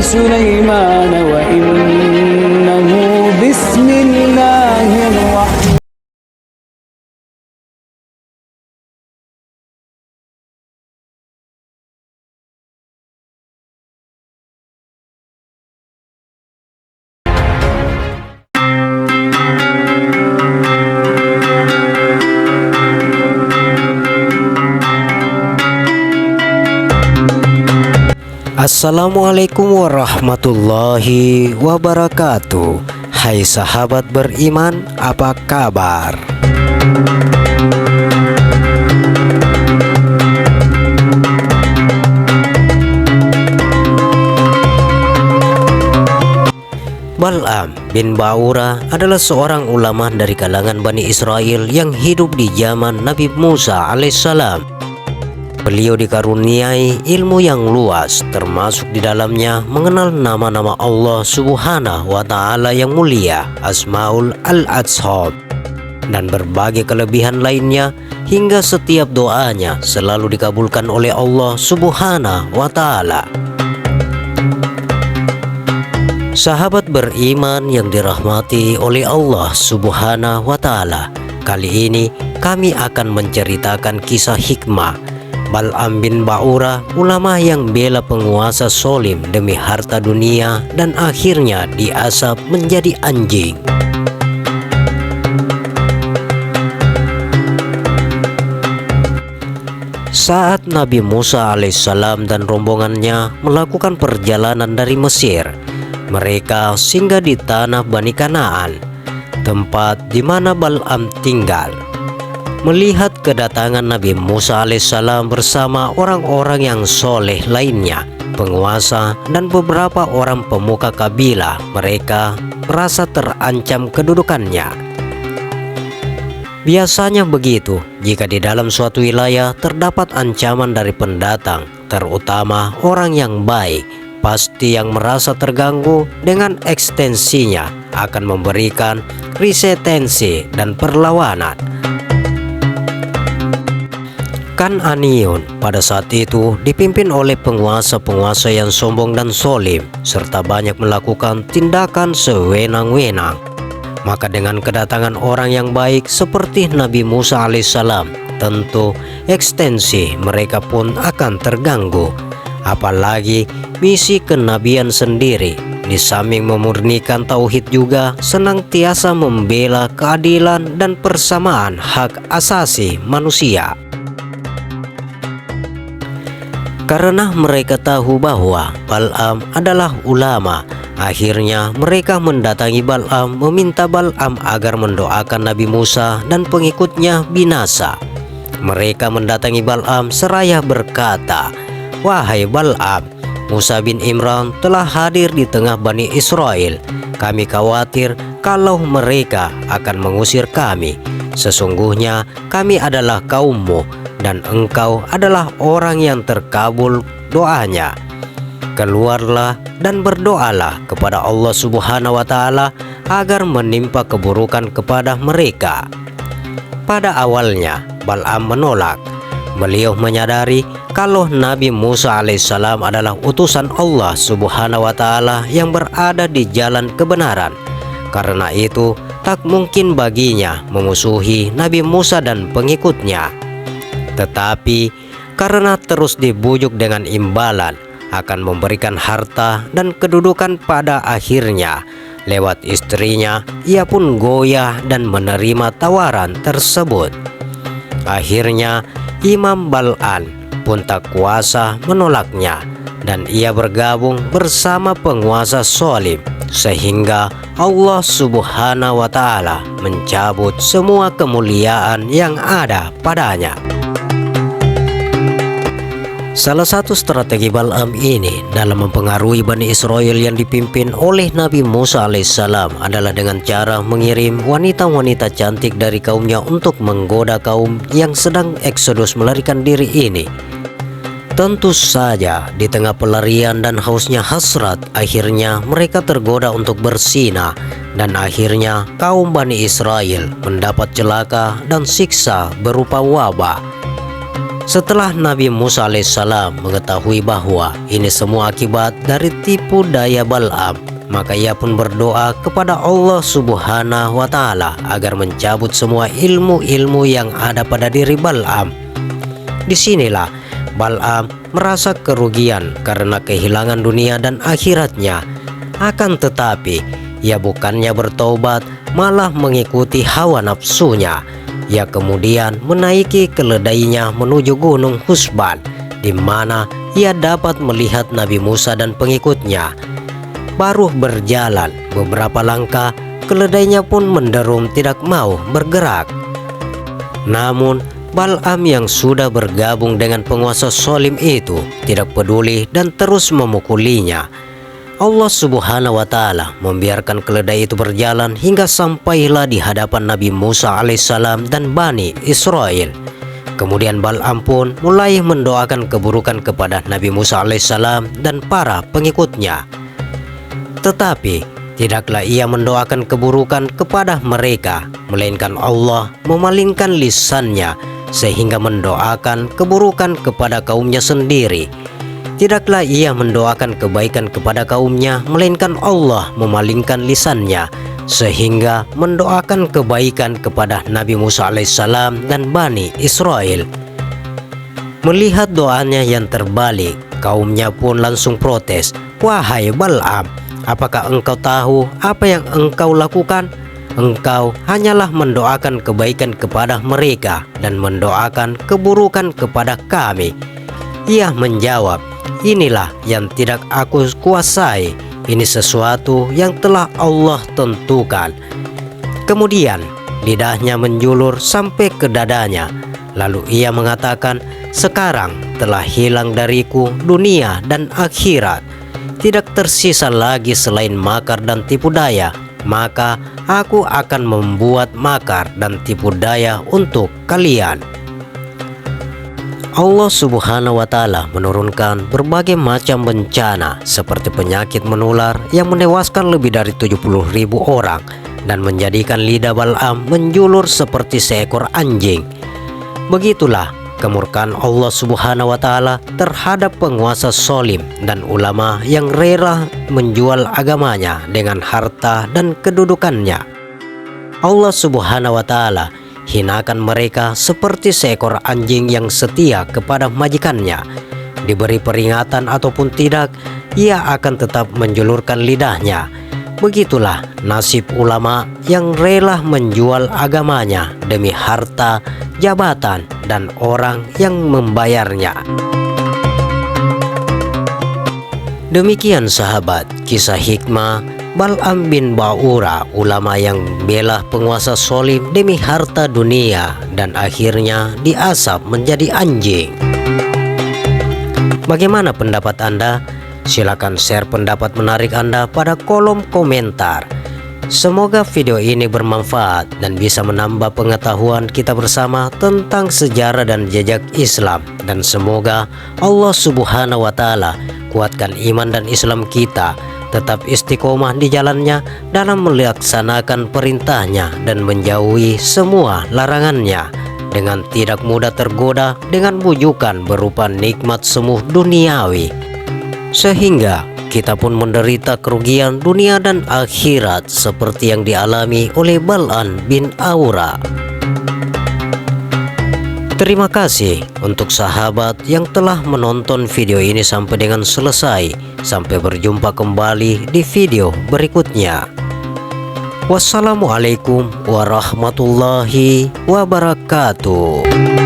سليمان وإنه بسم الله الرحمن. Assalamualaikum warahmatullahi wabarakatuh. Hai sahabat beriman, apa kabar? Bal'am bin Ba'ura adalah seorang ulama dari kalangan Bani Israel yang hidup di zaman Nabi Musa alaihissalam. Beliau dikaruniai ilmu yang luas, termasuk di dalamnya mengenal nama-nama Allah Subhanahu wa Ta'ala yang mulia, Asmaul Al-Azham, dan berbagai kelebihan lainnya, hingga setiap doanya selalu dikabulkan oleh Allah Subhanahu wa Ta'ala. Sahabat beriman yang dirahmati oleh Allah Subhanahu wa Ta'ala, kali ini kami akan menceritakan kisah hikmah Bal'am bin Ba'ura, ulama yang bela penguasa zolim demi harta dunia dan akhirnya diasap menjadi anjing. Saat Nabi Musa alaihissalam dan rombongannya melakukan perjalanan dari Mesir, mereka singgah di tanah Bani Kanaan, tempat di mana Bal'am tinggal. Melihat kedatangan Nabi Musa alaihissalam bersama orang-orang yang soleh lainnya, penguasa dan beberapa orang pemuka kabilah, mereka merasa terancam kedudukannya. Biasanya begitu, jika di dalam suatu wilayah terdapat ancaman dari pendatang, terutama orang yang baik, pasti yang merasa terganggu dengan ekstensinya akan memberikan resistensi dan perlawanan. Kan'aniyun pada saat itu dipimpin oleh penguasa-penguasa yang sombong dan zolim, serta banyak melakukan tindakan sewenang-wenang. Maka dengan kedatangan orang yang baik seperti Nabi Musa alaihissalam, tentu ekstensi mereka pun akan terganggu. Apalagi misi kenabian sendiri, di samping memurnikan tauhid juga senantiasa membela keadilan dan persamaan hak asasi manusia. Karena mereka tahu bahwa Bal'am adalah ulama, akhirnya mereka mendatangi Bal'am meminta Bal'am agar mendoakan Nabi Musa dan pengikutnya binasa. Mereka mendatangi Bal'am seraya berkata, "Wahai Bal'am, Musa bin Imran telah hadir di tengah Bani Israel. Kami khawatir kalau mereka akan mengusir kami. Sesungguhnya kami adalah kaummu, dan engkau adalah orang yang terkabul doanya. Keluarlah dan berdoalah kepada Allah Subhanahu wa Ta'ala agar menimpa keburukan kepada mereka." Pada awalnya Bal'am menolak. Beliau menyadari kalau Nabi Musa alaihissalam adalah utusan Allah Subhanahu wa Ta'ala yang berada di jalan kebenaran. Karena itu tak mungkin baginya memusuhi Nabi Musa dan pengikutnya. Tetapi karena terus dibujuk dengan imbalan akan memberikan harta dan kedudukan, pada akhirnya lewat istrinya ia pun goyah dan menerima tawaran tersebut. Akhirnya Imam Bal'am pun tak kuasa menolaknya dan ia bergabung bersama penguasa zolim, sehingga Allah Subhanahu wa Ta'ala mencabut semua kemuliaan yang ada padanya. Salah satu strategi Bal'am ini dalam mempengaruhi Bani Israel yang dipimpin oleh Nabi Musa alaihissalam adalah dengan cara mengirim wanita-wanita cantik dari kaumnya untuk menggoda kaum yang sedang eksodus melarikan diri ini. Tentu saja di tengah pelarian dan hausnya hasrat, akhirnya mereka tergoda untuk berzina, dan akhirnya kaum Bani Israel mendapat celaka dan siksa berupa wabah. Setelah Nabi Musa alaihissalam mengetahui bahwa ini semua akibat dari tipu daya Bal'am, maka ia pun berdoa kepada Allah Subhanahu wa Ta'ala agar mencabut semua ilmu-ilmu yang ada pada diri Bal'am. Disinilah Bal'am merasa kerugian karena kehilangan dunia dan akhiratnya. Akan tetapi ia bukannya bertobat, malah mengikuti hawa nafsunya. Ia kemudian menaiki keledainya menuju Gunung Husban, di mana ia dapat melihat Nabi Musa dan pengikutnya. Baru berjalan beberapa langkah, keledainya pun menderum tidak mau bergerak. Namun Bal'am yang sudah bergabung dengan penguasa zalim itu tidak peduli dan terus memukulinya. Allah Subhanahu wa Ta'ala membiarkan keledai itu berjalan hingga sampailah di hadapan Nabi Musa alaihissalam dan Bani Israel. Kemudian Bal'am pun mulai mendoakan keburukan kepada Nabi Musa alaihissalam dan para pengikutnya. Tetapi tidaklah ia mendoakan keburukan kepada mereka, melainkan Allah memalingkan lisannya sehingga mendoakan keburukan kepada kaumnya sendiri. Tidaklah ia mendoakan kebaikan kepada kaumnya, melainkan Allah memalingkan lisannya sehingga mendoakan kebaikan kepada Nabi Musa alaihissalam dan Bani Israel. Melihat doanya yang terbalik, kaumnya pun langsung protes, "Wahai Bal'am, apakah engkau tahu apa yang engkau lakukan? Engkau hanyalah mendoakan kebaikan kepada mereka dan mendoakan keburukan kepada kami." Ia menjawab, "Inilah yang tidak aku kuasai. Ini sesuatu yang telah Allah tentukan." Kemudian lidahnya menjulur sampai ke dadanya. Lalu ia mengatakan, "Sekarang telah hilang dariku dunia dan akhirat. Tidak tersisa lagi selain makar dan tipu daya. Maka aku akan membuat makar dan tipu daya untuk kalian." Allah Subhanahu wa Ta'ala menurunkan berbagai macam bencana seperti penyakit menular yang menewaskan lebih dari 70.000 orang dan menjadikan lidah Bal'am menjulur seperti seekor anjing. Begitulah kemurkaan Allah Subhanahu wa Ta'ala terhadap penguasa zalim dan ulama yang rela menjual agamanya dengan harta dan kedudukannya. Allah Subhanahu wa Ta'ala hinakan mereka seperti seekor anjing yang setia kepada majikannya. Diberi peringatan ataupun tidak, ia akan tetap menjulurkan lidahnya. Begitulah nasib ulama yang rela menjual agamanya demi harta, jabatan, dan orang yang membayarnya. Demikian sahabat, kisah hikmah Bal'am bin Ba'ura, ulama yang bela penguasa zalim demi harta dunia dan akhirnya diasap menjadi anjing. Bagaimana pendapat Anda? Silakan share pendapat menarik Anda pada kolom komentar. Semoga video ini bermanfaat dan bisa menambah pengetahuan kita bersama tentang sejarah dan jejak Islam. Dan semoga Allah Subhanahu wa Ta'ala kuatkan iman dan Islam kita, tetap istiqomah di jalannya dalam melaksanakan perintahnya dan menjauhi semua larangannya, dengan tidak mudah tergoda dengan bujukan berupa nikmat semu duniawi, sehingga kita pun menderita kerugian dunia dan akhirat seperti yang dialami oleh Bal'am bin Ba'ura. Terima kasih untuk sahabat yang telah menonton video ini sampai dengan selesai. Sampai berjumpa kembali di video berikutnya. Wassalamualaikum warahmatullahi wabarakatuh.